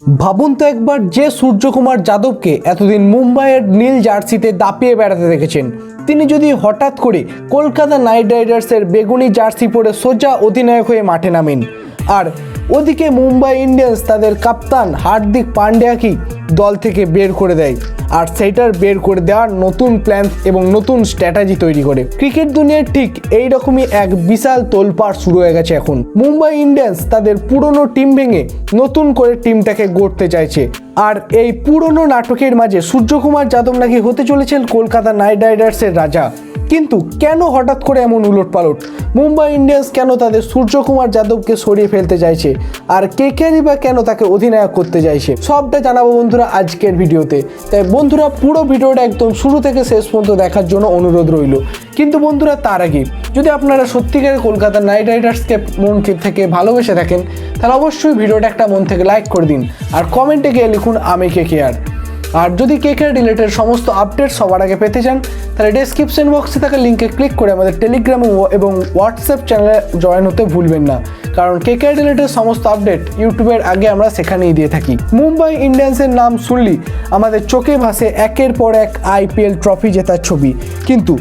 ভাবুন তো একবার, যে সূর্যকুমার যাদবকে এতদিন মুম্বাইয়ের নীল জার্সিতে দাপিয়ে বেড়াতে দেখেছেন, তিনি যদি হঠাৎ করে কলকাতা নাইট রাইডার্সের বেগুনি জার্সি পরে সোজা অধিনায়ক হয়ে মাঠে নামেন, আর ওদিকে মুম্বাই ইন্ডিয়ান্স তাদের কাপ্তান হার্দিক পান্ডিয়াকে দল থেকে বের করে দেয়, আর সেইটার বের করে দেওয়ার নতুন প্ল্যান এবং নতুন স্ট্র্যাটেজি তৈরি করে। ক্রিকেট দুনিয়ার ঠিক এইরকমই এক বিশাল তোলপাড় শুরু হয়ে গেছে এখন। মুম্বাই ইন্ডিয়ান্স তাদের পুরনো টিম ভেঙে নতুন করে টিমটাকে গড়তে চাইছে, আর এই পুরনো নাটকের মাঝে সূর্যকুমার যাদব নাকি হতে চলেছেন কলকাতা নাইট রাইডার্সের রাজা। কিন্তু কেন হঠাৎ করে এমন উলটপালট? মুম্বাই ইন্ডিয়ান্স কেন তাদের সূর্যকুমার যাদবকে সরিয়ে ফেলতে চাইছে, আর কেকেআরই বা কেন তাকে অধিনায়ক করতে চাইছে, সবটা জানাবো বন্ধুরা আজকের ভিডিওতে। তাই বন্ধুরা পুরো ভিডিওটা একদম শুরু থেকে শেষ পর্যন্ত দেখার জন্য অনুরোধ রইল। কিন্তু বন্ধুরা তার আগে যদি আপনারা সত্যিকারের কলকাতা নাইট রাইডার্সকে মন থেকে ভালোবেসে থাকেন, তাহলে অবশ্যই ভিডিওটা একটা মন থেকে লাইক করে দিন, আর কমেন্টে গিয়ে লিখুন আমি কেকেআর। আর যদি কেকেআর রিলেটেড সমস্ত আপডেট সবার আগে পেতে চান, তাহলে ডেসক্রিপশন বক্সে থাকা লিঙ্কে ক্লিক করে আমাদের টেলিগ্রাম এবং হোয়াটসঅ্যাপ চ্যানেলে জয়েন হতে ভুলবেন না, কারণ কেকেআর রিলেটেড সমস্ত আপডেট ইউটিউবের আগে আমরা সেখানেই দিয়ে থাকি। মুম্বাই ইন্ডিয়ান্সের নাম শুনলেই আমাদের চোখে ভাসে একের পর এক আইপিএল ট্রফি জেতার ছবি, কিন্তু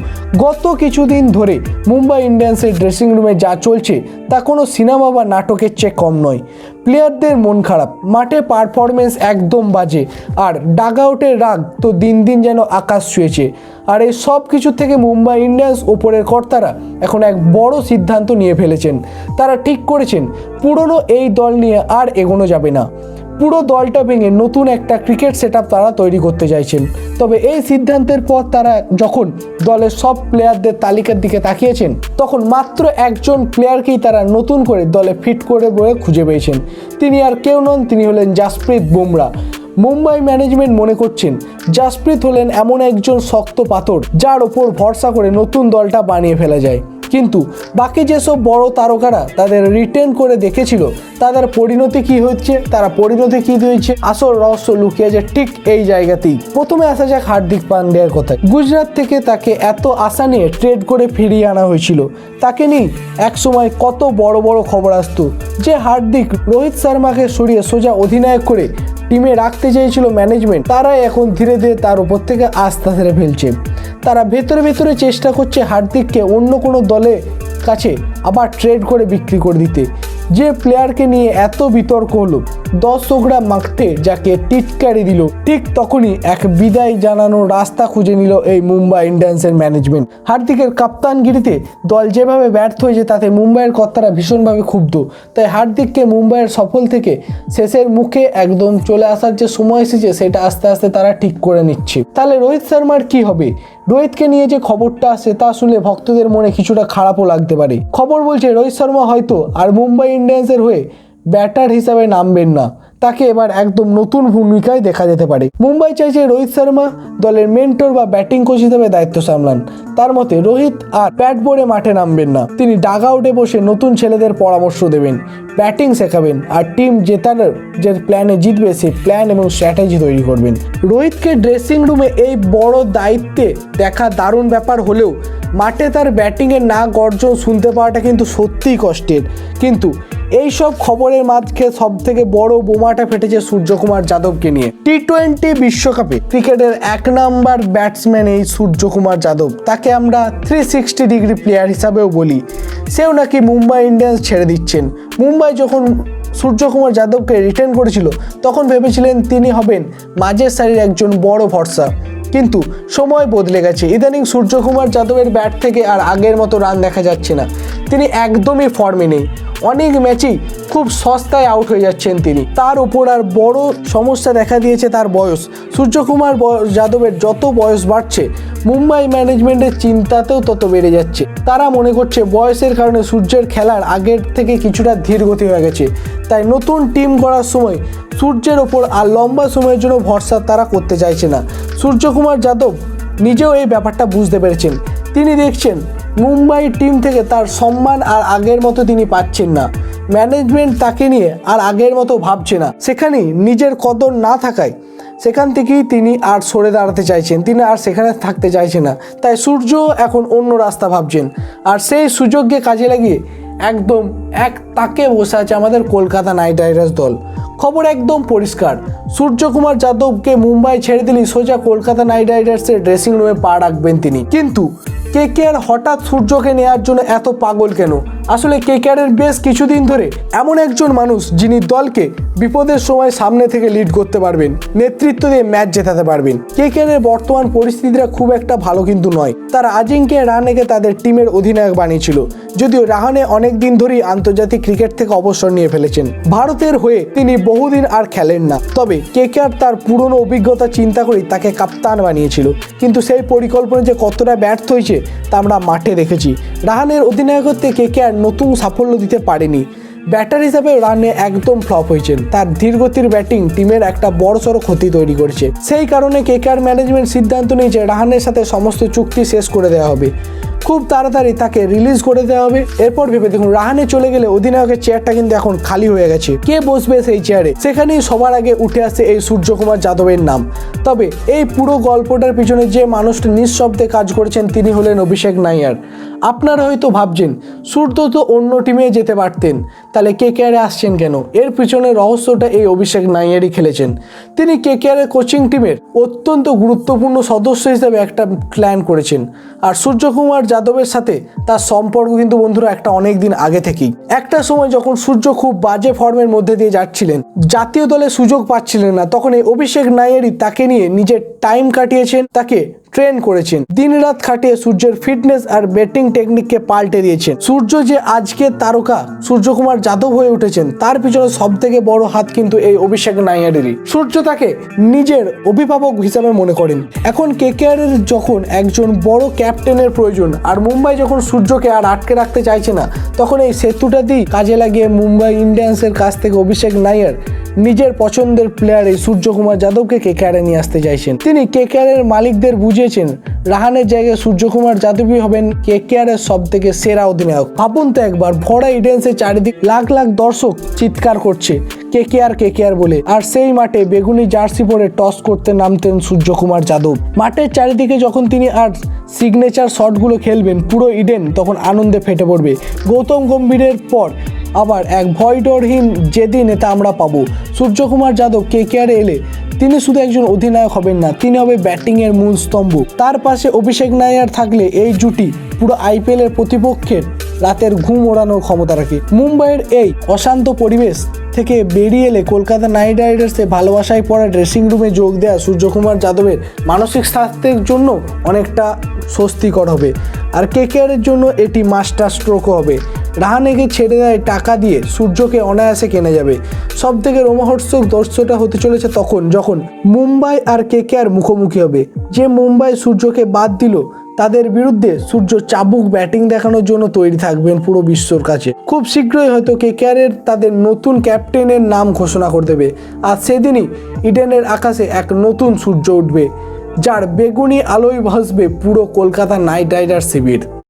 গত কিছুদিন ধরে মুম্বাই ইন্ডিয়ান্সের ড্রেসিং রুমে যা চলছে তা কোনো সিনেমা বা নাটকের চেয়ে কম নয়। প্লেয়ারদের মন খারাপ, মাঠে পারফরমেন্স একদম বাজে, আর ডাগআউটের রাগ তো দিন দিন যেন আকাশ ছুঁয়েছে। আর এই সব কিছু থেকে মুম্বাই ইন্ডিয়ান্স ওপরের কর্তারা এখন এক বড় সিদ্ধান্ত নিয়ে ফেলেছেন। তারা ঠিক করেছেন পুরনো এই দল নিয়ে আর এগোনো যাবে না, পুরো দলটা ভেঙে নতুন একটা ক্রিকেট সেটআপ তারা তৈরি করতে চাইছেন। তবে এই সিদ্ধান্তের পর তারা যখন দলের সব প্লেয়ারদের তালিকার দিকে তাকিয়েছেন, তখন মাত্র একজন প্লেয়ারকেই তারা নতুন করে দলে ফিট করে বলে খুঁজে পেয়েছেন। তিনি আর কেউ নন, তিনি হলেন জাসপ্রীত বুমরা। মুম্বাই ম্যানেজমেন্ট মনে করছেন জাসপ্রীত হলেন এমন একজন শক্ত পাথর যার ওপর ভরসা করে নতুন দলটা বানিয়ে ফেলা যায়। কিন্তু বাকি যেসব বড় তারকারা তাদের রিটেন করে দেখেছিল, তাদের পরিণতি কি হচ্ছে, আসল রহস্য লুকিয়ে আছে ঠিক এই জায়গাতেই। প্রথমে আসা যাক হার্দিক পান্ডিয়ার কথায়। গুজরাট থেকে তাকে এত আশা নিয়ে ট্রেড করে ফিরিয়ে আনা হয়েছিল। তাকে নিয়ে একসময় কত বড় বড় খবর আসতো যে হার্দিক রোহিত শর্মাকে সরিয়ে সোজা অধিনায়ক করে টিমে রাখতে চেয়েছিল ম্যানেজমেন্ট। তারাই এখন ধীরে ধীরে তার উপর থেকে আস্থা ছেড়ে ফেলছে। তারা ভেতরে ভেতরে চেষ্টা করছে হার্দিককে অন্য কোনো দলের কাছে আবার ট্রেড করে বিক্রি করে দিতে। যে প্লেয়ারকে নিয়ে এত বিতর্ক হলো, দর্শকরা মাঠে যাকে টিটকারি দিল, ঠিক তখনই এক বিদায় জানানোর রাস্তা খুঁজে নিল এই মুম্বাই ইন্ডিয়ান্সের ম্যানেজমেন্ট। হার্দিকের কাপ্তানগিরিতে দল যেভাবে ব্যর্থ হয়েছে তাতে মুম্বাইয়ের কর্তারা ভীষণভাবে ক্ষুব্ধ। তাই হার্দিককে মুম্বাইয়ের সফল থেকে শেষের মুখে একদম চলে আসার যে সময় এসেছে, সেটা আস্তে আস্তে তারা ঠিক করে নিচ্ছে। তাহলে রোহিত শর্মার কি হবে? রোহিতকে নিয়ে যে খবরটা আসে তা শুনলে ভক্তদের মনে কিছুটা খারাপও লাগতে পারে। খবর বলছে রোহিত শর্মা হয়তো আর মুম্বাই ইন্ডিয়ান্সের হয়ে ব্যাটার হিসাবে নামবেন না, তাকে এবার একদম নতুন ভূমিকায় দেখা যেতে পারে। মুম্বাই চাইছে রোহিত শর্মা দলের মেন্টর বা ব্যাটিং কোচ হিসেবে দায়িত্ব সামলান। তার মতে রোহিত আর ব্যাট বোর্ডে মাঠে নামবেন না, তিনি ডাগ আউটে বসে নতুন ছেলেদের পরামর্শ দেবেন, ব্যাটিং শেখাবেন, আর টিম জেতার যে প্ল্যানে জিতবে সেই প্ল্যান এবং স্ট্র্যাটেজি তৈরি করবেন। রোহিতকে ড্রেসিং রুমে এই বড় দায়িত্বে দেখা দারুণ ব্যাপার হলেও মাঠে তার ব্যাটিংয়ের না গর্জন শুনতে পাওয়াটা কিন্তু সত্যিই কষ্টের। কিন্তু এই সব খবরের মাঝে সব থেকে বড় বোমাটা ফেটেছে সূর্যকুমার যাদবকে নিয়ে। টি-20 বিশ্বকাপে ক্রিকেটের এক নাম্বার ব্যাটসম্যান এই সূর্যকুমার যাদব। তাকে আমরা 360 ডিগ্রি প্লেয়ার হিসাবেও বলি। সেও নাকি মুম্বাই ইন্ডিয়ান্স ছেড়ে দিচ্ছেন। মুম্বাই যখন সূর্যকুমার যাদবকে রিটেন করেছিল, তখন ভেবেছিলেন তিনি হবেন মাঝের সারির একজন বড় ভরসা। কিন্তু সময় বদলে গেছে। ইদানিং সূর্যকুমার যাদবের ব্যাট থেকে আর আগের মতো রান দেখা যাচ্ছে না। তিনি একদমই ফর্মে নেই। অনেক ম্যাচেই খুব সস্তায় আউট হয়ে যাচ্ছেন তিনি। তার উপর আর বড় সমস্যা দেখা দিয়েছে তার বয়স। সূর্যকুমার যাদবের যত বয়স বাড়ছে, মুম্বাই ম্যানেজমেন্টের চিন্তাতেও তত বেড়ে যাচ্ছে। তারা মনে করছে বয়সের কারণে সূর্যের খেলার আগের থেকে কিছুটা ধীরগতি হয়ে গেছে। তাই নতুন টিম করার সময় সূর্যের ওপর আর লম্বা সময়ের জন্য ভরসা তারা করতে চাইছে না। সূর্যকুমার যাদব নিজেও এই ব্যাপারটা বুঝতে পেরেছেন। তিনি দেখছেন মুম্বাই টিম থেকে তার সম্মান আর আগের মতো তিনি পাচ্ছেন না। ম্যানেজমেন্ট তাকে নিয়ে আর আগের মতো ভাবছে না। সেখানেই নিজের কদর না থাকায় সেখান থেকেই তিনি আর সরে দাঁড়াতে চাইছেন, তিনি আর সেখানে থাকতে চাইছেন না। তাই সূর্য এখন অন্য রাস্তা ভাবছেন, আর সেই সুযোগকে কাজে লাগিয়ে একদম এক তাকে বসে আছে আমাদের কলকাতা নাইট রাইডার্স দল। খবর একদম পরিষ্কার, সূর্যকুমার যাদবকে মুম্বাই ছেড়ে দিলেই সোজা কলকাতা নাইট রাইডার্সের ড্রেসিং রুমে পা রাখবেন তিনি। কিন্তু কেকেআর হঠাৎ সূর্যকে নেওয়ার জন্য এত পাগল কেন? আসলে কেকেআরের বেশ কিছুদিন ধরে এমন একজন মানুষ যিনি দলকে বিপদের সময় সামনে থেকে লিড করতে পারবেন, নেতৃত্ব দিয়ে ম্যাচ জেতাতে পারবেন। কেকেআরের বর্তমান পরিস্থিতিটা খুব একটা ভালো কিন্তু নয়। তারা আজিঙ্কে রাহানেকে তাদের টিমের অধিনায়ক বানিয়েছিল, যদিও রাহানে অনেক দিন ধরেই আন্তর্জাতিক ক্রিকেট থেকে অবসর নিয়ে ফেলেছেন। ভারতের হয়ে তিনি বহুদিন আর খেলেন না। তবে কেকেআর তার পুরনো অভিজ্ঞতা চিন্তা করেই তাকে কাপ্তান বানিয়েছিল, কিন্তু সেই পরিকল্পনা যে কতটা ব্যর্থ হয়েছে তা আমরা মাঠে দেখেছি। রাহানের অধিনায়কত্বে কেকেআর নতুন সাফল্য দিতে পারেনি। ব্যাটার হিসাবে রাহানে একদম ফ্লপ হয়েছেন। তার ধীরগতির ব্যাটিং টিমের একটা বড়সড় ক্ষতি তৈরি করেছে। সেই কারণে কেকেআর ম্যানেজমেন্ট সিদ্ধান্ত নিয়েছে রাহানের সাথে সমস্ত চুক্তি শেষ করে দেওয়া হবে, খুব তাড়াতাড়ি তাকে রিলিজ করে দেওয়া হবে। এরপর ভেবে দেখুন, রাহানে চলে গেলে অধিনায়কের চেয়ারটা কিন্তু এখন খালি হয়ে গেছে। কে বসবে সেই চেয়ারে? সেখানেই সবার আগে উঠে আসছে এই সূর্যকুমার যাদবের নাম। তবে এই পুরো গল্পটার পিছনে যে মানুষটা নিঃশব্দে কাজ করেছেন তিনি হলেন অভিষেক নাইয়ার। আপনারা হয়তো ভাবছেন সূর্য তো অন্য টিমে যেতে পারতেন, তাহলে কেকেআরে আসছেন কেন? এর পিছনে রহস্যটা এই অভিষেক নাইয়ারই খেলেছেন। তিনি কেকেআরের কোচিং টিমের অত্যন্ত গুরুত্বপূর্ণ সদস্য হিসেবে একটা প্ল্যান করেছেন। আর সূর্যকুমার যাদবের সাথে তার সম্পর্ক কিন্তু বন্ধুরা একটা অনেক দিন আগে থেকেই। একটা সময় যখন সূর্য খুব বাজে ফর্মের মধ্যে দিয়ে যাচ্ছিলেন, জাতীয় দলে সুযোগ পাচ্ছিলেন না, তখন এই অভিষেক নাইয়ারই তাকে নিয়ে নিজের টাইম কাটিয়েছেন, তাকে ট্রেন করেছেন। দিন রাত খাটিয়ে সূর্যের ফিটনেস আর ব্যাটিং টেকনিককে পাল্টে দিয়েছেন। সূর্য যে আজকের তারকা সূর্যকুমার যাদব হয়ে উঠেছেন, তার পিছনে সব থেকে বড় হাত কিন্তু এই অভিষেক নাইয়ারেরই। সূর্য তাকে নিজের অভিভাবক হিসাবে মনে করেন। এখন কেকেআরের যখন একজন বড় ক্যাপ্টেনের প্রয়োজন, আর মুম্বাই যখন সূর্যকে আর আটকে রাখতে চাইছে না, তখন এই সেতুটাতেই কাজে লাগিয়ে মুম্বাই ইন্ডিয়ান্সের কাছ থেকে অভিষেক নাইয়ার নিজের পছন্দের প্লেয়ার এই সূর্যকুমার যাদবকে কেকেআরে নিয়ে আসতে চাইছেন। তিনি কেকেআরের মালিকদের বুঝিয়েছেন রাহানের জায়গায় সূর্যকুমার যাদবই হবেন কেকেআরের সব থেকে সেরা অধিনায়ক। ভাবুন তো একবার, ভরা ইডেন্সের চারিদিক লাখ লাখ দর্শক চিৎকার করছে কেকেআর কেকেআর বলে, আর সেই মাঠে বেগুনি জার্সি পরে টস করতে নামতেন সূর্যকুমার যাদব। মাঠের চারিদিকে যখন তিনি আর সিগনেচার শটগুলো খেলবেন, পুরো ইডেন তখন আনন্দে ফেটে পড়বে। গৌতম গম্ভীরের পর আবার এক ভয়ডরহীন জেদি নেতা আমরা পাবো। সূর্যকুমার যাদব কেকেআরে এলে তিনি শুধু একজন অধিনায়ক হবেন না, তিনি হবে ব্যাটিংয়ের মূল স্তম্ভ। তার পাশে অভিষেক নাইয়ার থাকলে এই জুটি পুরো আইপিএলের প্রতিপক্ষের রাতের ঘুম ওড়ানোর ক্ষমতা রাখে। মুম্বাইয়ের এই অশান্ত পরিবেশ থেকে বেরিয়ে এলে কলকাতা নাইট রাইডার্সে ভালোবাসায় পড়া ড্রেসিং রুমে যোগ দেওয়া সূর্যকুমার যাদবের মানসিক স্বাস্থ্যের জন্য অনেকটা স্বস্তিকর হবে। আর কেকেআরের জন্য এটি মাস্টার স্ট্রোকও হবে। রাহানেকে ছেড়ে দেয় টাকা দিয়ে সূর্যকে অনায়াসে কেনা যাবে। সব থেকে রোমহর্ষক দৃশ্যটা হতে চলেছে তখন যখন মুম্বাই আর কেকেআর মুখোমুখি হবে। যে মুম্বাই সূর্যকে বাদ দিল, তাদের বিরুদ্ধে সূর্য চাবুক ব্যাটিং দেখানোর জন্য তৈরি থাকবেন পুরো বিশ্বর কাছে। খুব শীঘ্রই হয়তো কেকেআরের তাদের নতুন ক্যাপ্টেনের নাম ঘোষণা করে দেবে। আর সেদিনই ইডেনের আকাশে এক নতুন সূর্য উঠবে, যার বেগুনি আলোয় ভাসবে পুরো কলকাতা নাইট রাইডার্স শিবির।